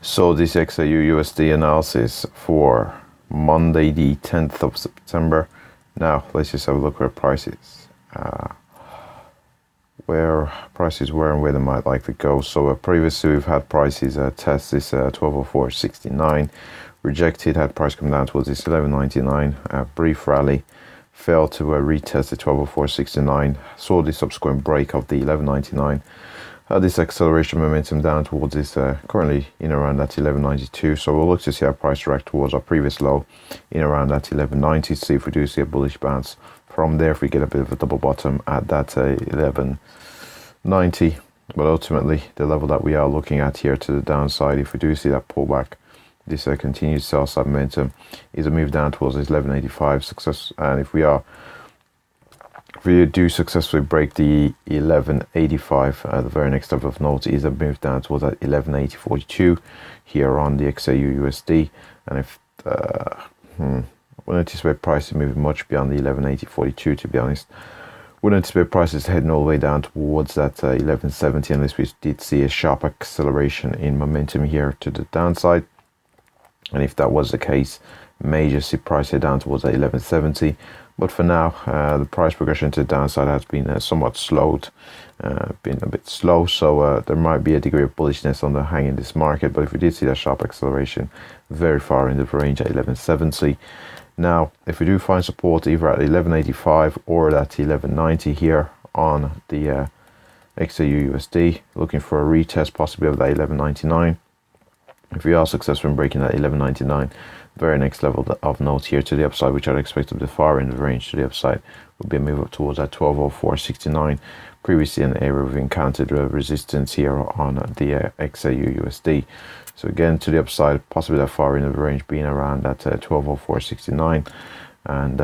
So this XAUUSD analysis for Monday the 10th of September. Now let's just have a look where prices were and where they might likely go. So previously we've had prices test this 1204.69, rejected, had price come down towards this 11.99, brief rally, failed to retest the 1204.69, saw the subsequent break of the 11.99. This acceleration momentum down towards this currently in around that 11.92. So we'll look to see our price react towards our previous low in around that 11.90, see if we do see a bullish bounce from there, if we get a bit of a double bottom at that 11.90. But ultimately the level that we are looking at here to the downside, if we do see that pullback, this continued sell side momentum, is a move down towards this 11.85 success. And if we do successfully break the 11.85, the very next level of note is a move down towards that 11.8042 here on the XAUUSD. And if wouldn't anticipate prices moving much beyond the 11.8042, to be honest. Wouldn't anticipate prices heading all the way down towards that 11.70 unless we did see a sharp acceleration in momentum here to the downside. And if that was the case, may just see price head down towards that 11.70. But for now, the price progression to the downside has been somewhat slowed, been a bit slow. So there might be a degree of bullishness on the hang in this market. But if we did see that sharp acceleration very far into the range at 11.70. Now, if we do find support either at 11.85 or at 11.90 here on the XAUUSD, looking for a retest possibly of that 11.99. If we are successful in breaking that 11.99, very next level of note here to the upside, which I'd expect to be the far end of the range to the upside, would be a move up towards that 1204.69. Previously an area we've encountered resistance here on the XAUUSD. So again, to the upside, possibly that far end of the range being around that 1204.69, and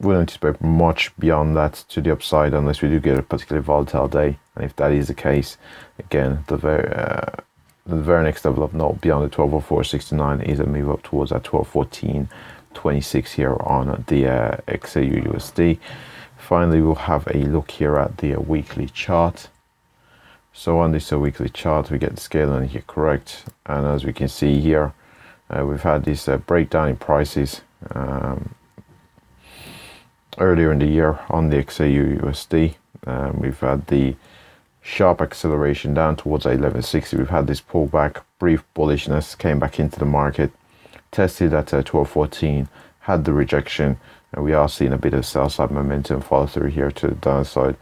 wouldn't anticipate much beyond that to the upside unless we do get a particularly volatile day. And if that is the case, again, the very next level of note beyond the 1204.69 is a move up towards that 1214.26 here on the XAUUSD. Finally, we'll have a look here at the weekly chart. So on this weekly chart, we get the scaling here correct, and as we can see here, we've had this breakdown in prices earlier in the year on the XAUUSD. We've had the sharp acceleration down towards 11.60. We've had this pullback, brief bullishness, came back into the market, tested at 12.14, had the rejection, and we are seeing a bit of sell side momentum follow through here to the downside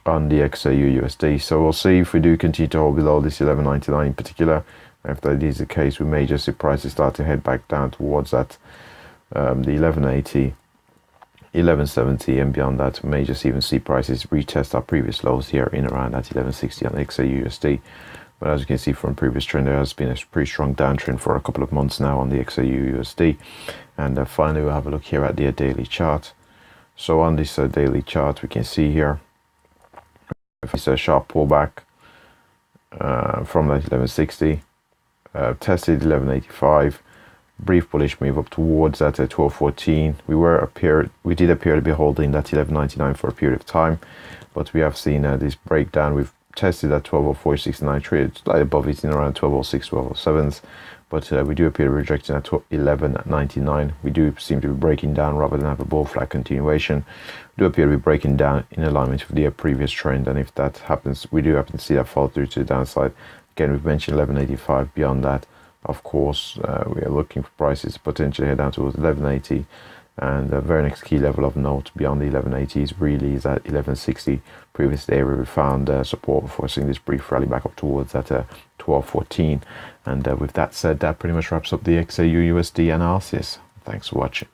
on the XAUUSD. So we'll see if we do continue to hold below this 11.99 in particular. If that is the case, we may just see prices start to head back down towards that the 11.80, 11.70, and beyond that, we may just even see prices retest our previous lows here in around that 11.60 on the XAUUSD. But as you can see from previous trend, there has been a pretty strong downtrend for a couple of months now on the XAUUSD. And finally, we'll have a look here at the daily chart. So on this daily chart, we can see here, if it's a sharp pullback from that 11.60, tested 11.85, brief bullish move up towards that 12.14. We did appear to be holding that 11.99 for a period of time, but we have seen this breakdown. We've tested that 12.04.69, traded slightly above it in around 12.06, 12.07s, but we do appear to be rejecting at 11.99. We do seem to be breaking down rather than have a bull flag continuation. We do appear to be breaking down in alignment with the previous trend, and if that happens, we do happen to see that fall through to the downside. Again, we've mentioned 11.85. Beyond that, of course, we are looking for prices to potentially head down towards 11.80, and the very next key level of note beyond the 11.80s really is at 11.60. Previous area we found support before seeing this brief rally back up towards that 12.14. And with that said, that pretty much wraps up the XAUUSD analysis. Thanks for watching.